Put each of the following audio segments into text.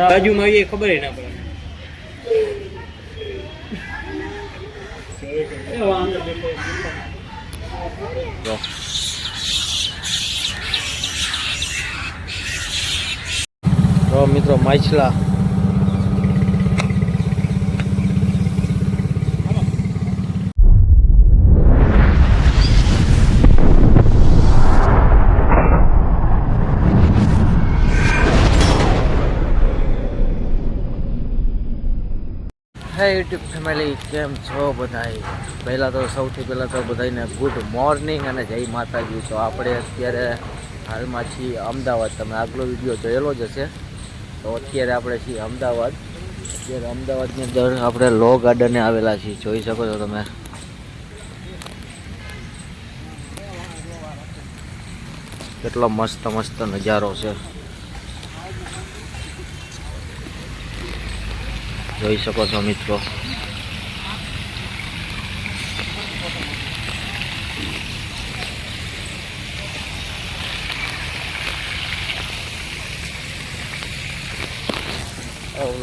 બાજુમાં એ ખબર ના પડે. તો મિત્રો માછલા યુટ્યુબ ફેમિલી કેમ છો બધાય? પહેલાં તો સૌથી પહેલાં તો બધાને ગુડ મોર્નિંગ અને જય માતાજી. તો આપણે અત્યારે હાલમાં છીએ અમદાવાદ. તમે આગલો વિડીયો જોયેલો જ હશે. તો અત્યારે આપણે છીએ અમદાવાદ. અત્યારે અમદાવાદની અંદર આપણે લો ગાર્ડને આવેલા છીએ, જોઈ શકો છો તમે. કેટલો મસ્ત મસ્ત નજારો છે, જોઈ શકો છો મિત્રો.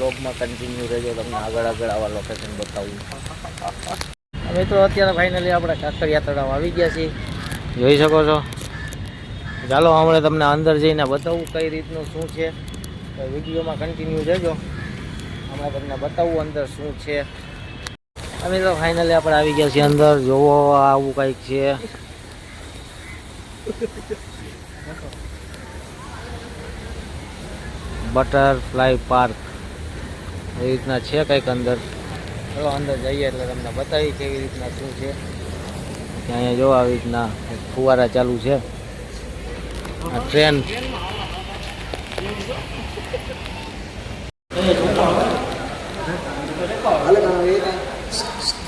વ્લોગમાં કન્ટિન્યુ રહેજો, તમને આગળ આવા લોકેશન બતાવું. મિત્રો અત્યારે ફાઇનલી આપણે કાંકરિયા તળાવ આવી ગયા છીએ, જોઈ શકો છો. ચાલો હમણાં તમને અંદર જઈને બતાવું કઈ રીતનું શું છે. વિડીયોમાં કન્ટિન્યુ રહેજો, હમણાં તમને બતાવું અંદર શું છે. અમે તો ફાઇનલી આપણે આવી ગયા છીએ અંદર. જોવો આવું કંઈક છે. બટરફ્લાય પાર્ક એ રીતના છે કંઈક અંદર. ચલો અંદર જઈએ એટલે તમને બતાવી કેવી રીતના શું છે. અહીંયા જો આવી રીતના ફુવારા ચાલુ છે. આ ટ્રેન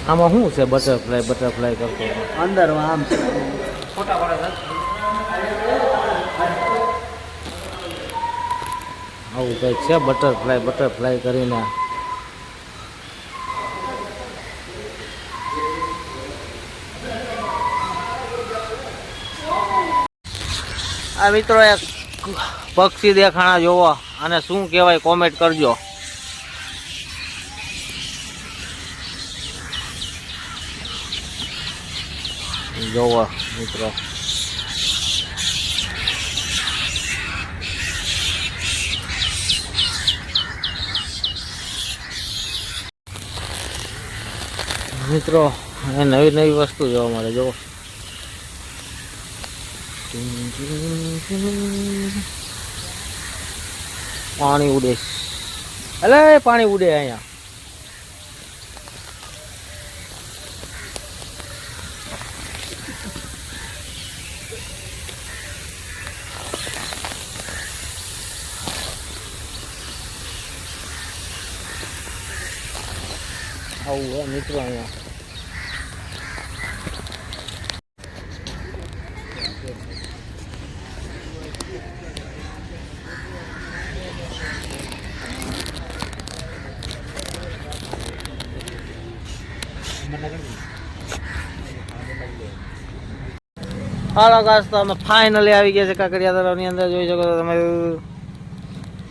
આમાં શું છે? બટરફ્લાય કરતો અંદર આમ છે. આવું કંઈક છે બટરફ્લાય કરીને. આ મિત્રો એક પક્ષી દેખાણા જોવો, અને શું કહેવાય કોમેન્ટ કરજો. જોવો મિત્રો, મિત્રો નવી વસ્તુ જોવા મળે. જો પાણી ઉડે, અલે પાણી ઉડે અહીંયા. આવું મિત્રો અહીંયા. હાલો ગાઈસ, તો અમે ફાઇનલી આવી ગયા છે કાંકરિયા તળાવની અંદર. જોઈ શકો છો તમે.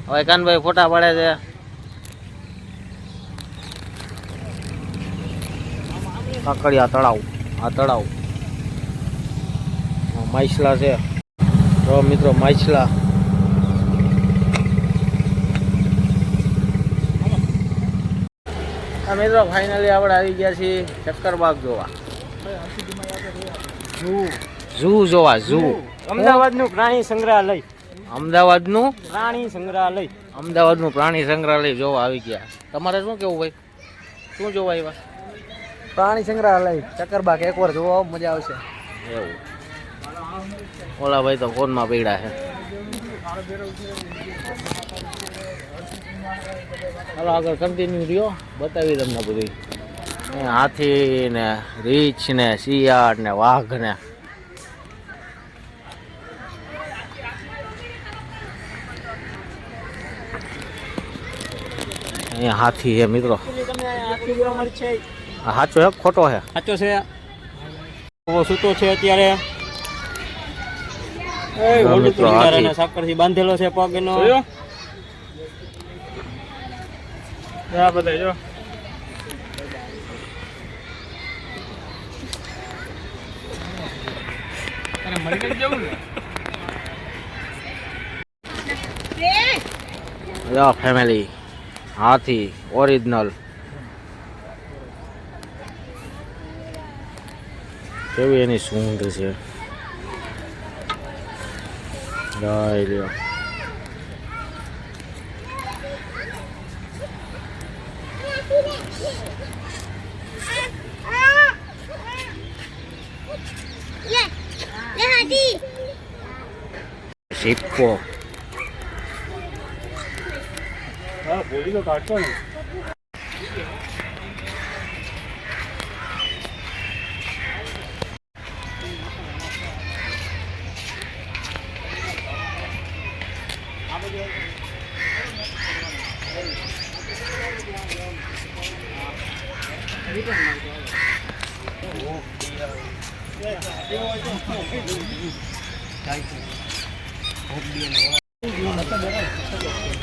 હવે કાનભાઈ ફોટા પાડે છે. કાંકરિયા તળાવ, આ તળાવ માછલા છે. તો મિત્રો માછલા. મિત્રો ફાઇનલી આપણે આવી ગયા છીએ ચક્કરબાગ જોવા. ઝૂ જોવા. ઝૂ અમદાવાદનું પ્રાણી સંગ્રહાલય. અમદાવાદનું પ્રાણી સંગ્રહાલય. અમદાવાદનું પ્રાણી સંગ્રહાલય જોવા આવી ગયા. તમારે શું કેવું ભાઈ? શું જોવા આવ્યા? પ્રાણી સંગ્રહાલય ચક્કરબાગ એકવાર જોવા મજા આવશે. એવું? ઓલા ભાઈ તો ફોનમાં પડ્યા છે. હાલો આગળ કન્ટિન્યુ રહ્યો, બતાવી તમને બધું. હાથી ને રીંછ ને શિયાળ ને વાઘ ને. અહીંયા હાથી છે મિત્રો. આ સાચો હે ખોટો હે? સાચો છે. સૂતો છે અત્યારે. મિત્રો હાથી સાકર થી બાંધેલો છે પગ એનો. બધા જો ફેમિલી હાથી ઓરિજિનલ કેવી એની સૂંઢ છે. લઈ લ્યો. સિક્કો બોલી તો કાઢતો ને.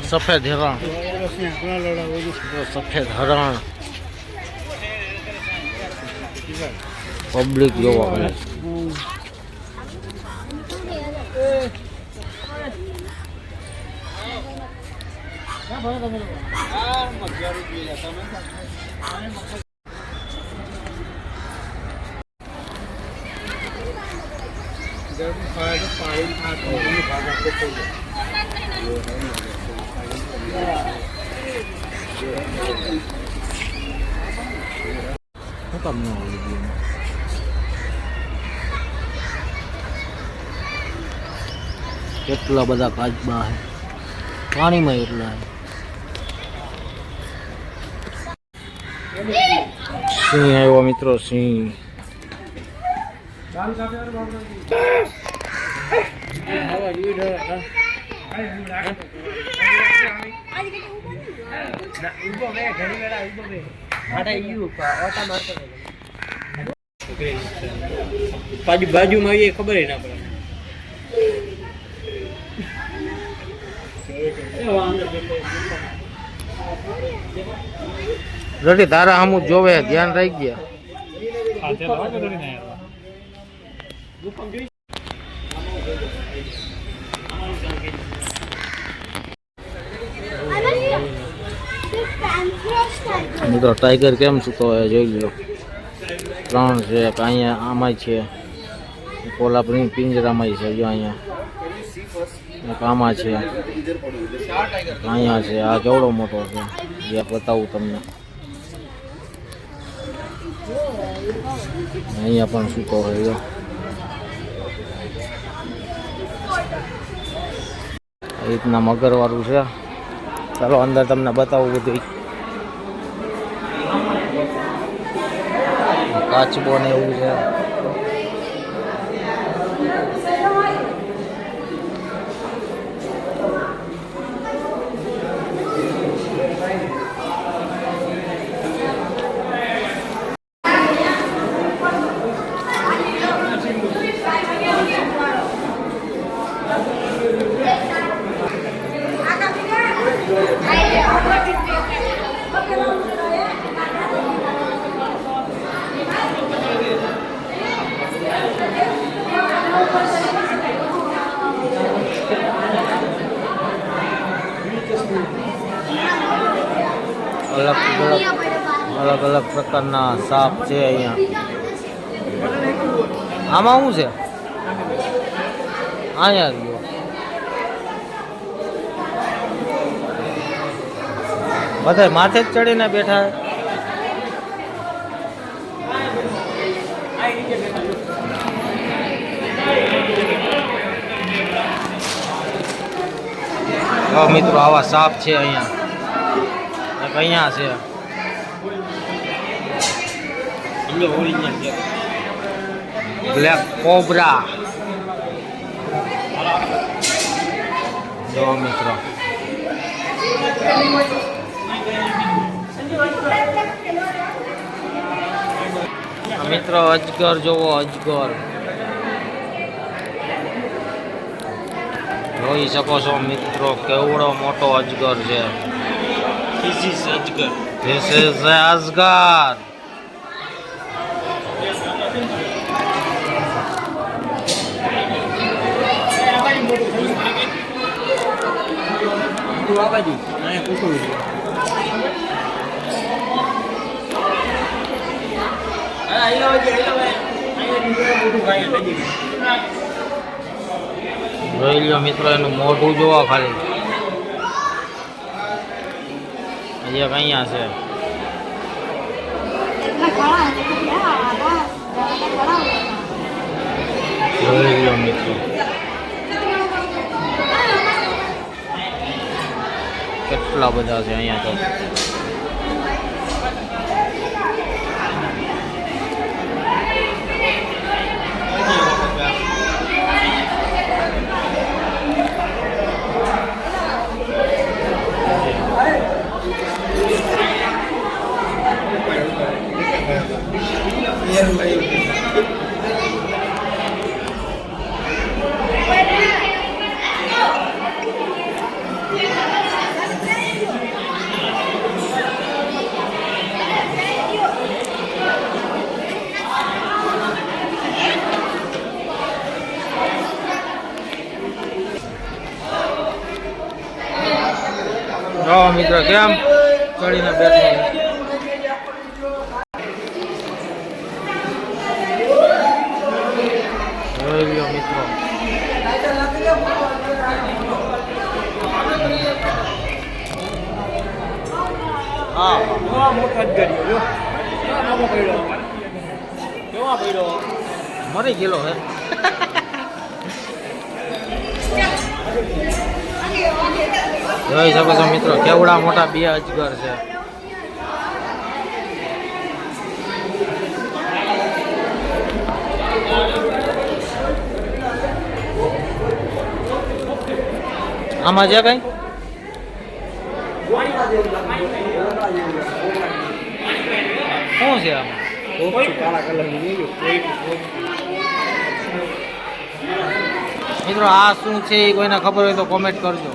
સફેદ હરણ. સફેદ હરણ પબ્લિક જોવા મળે. શું કામ ન હોવું જોઈએ? કેટલા બધા કાચબા છે પાણીમાં. એટલા સિંહ આવ્યો મિત્રો. સિંહ બાજુમાં આવીએ ખબર ના પડે. રડી તારા સામું જોવે ધ્યાન રહી ગયા. મિત્રો ટાઈગર કેમ સૂતો હોય જોઈ લો. 3 છે. અહીંયા આમાંય છે. કોલા પિંજરામાં છે. જો અહીંયા એક આમાં છે. અહીંયા છે. આ કેવડો મોટો છે એ બતાવું તમને. અહીંયા પણ સૂતો હોય. જો આ રીતના મગર વાળું છે. ચાલો અંદર તમને બતાવું બધું. કાચબો ને એવું છે. અલગ અલગ પ્રકારના સાપ છે અહીંયા. આમાં શું છે? અહીંયા રહ્યો. બધા માથે જ ચડીને બેઠા. મિત્રો આવા સાપ છે અહીંયા. અહીંયા છે બ્લેક કોબરા. જો મિત્રો મિત્રો અજગર જોવો, અજગર જોઈ શકો છો મિત્રો, કેવડો મોટો અજગર છે. This is Ajgar. This is અજગર. તું આ બાજુ અહીંયા કૂતરું છે. હા આઈલો ભાઈ અહીંયા મોટું ખાઈ નજીક. જોઈ લ્યો મિત્રો, એનું મોઢું જોવા ખાલી. એક અહીંયા છે. જોઈ લ્યો મિત્રો, કેટલા બધા છે અહીંયા તો. જો મિત્રો કેમ ચડીને બેઠો. જોઈ લ્યો મિત્રો, હા કેવા મોટા અજગર જો નામો પડ્યો કેવા પડ્યો મરી ગયેલો હે. જોઈ શકો છો મિત્રો, કેવડા મોટા બે અજગર છે. આમાં છે કઈ શું છે આમાં? કાળા કલરની મિત્રો આ શું છે એ કોઈને ખબર હોય તો કોમેન્ટ કરજો.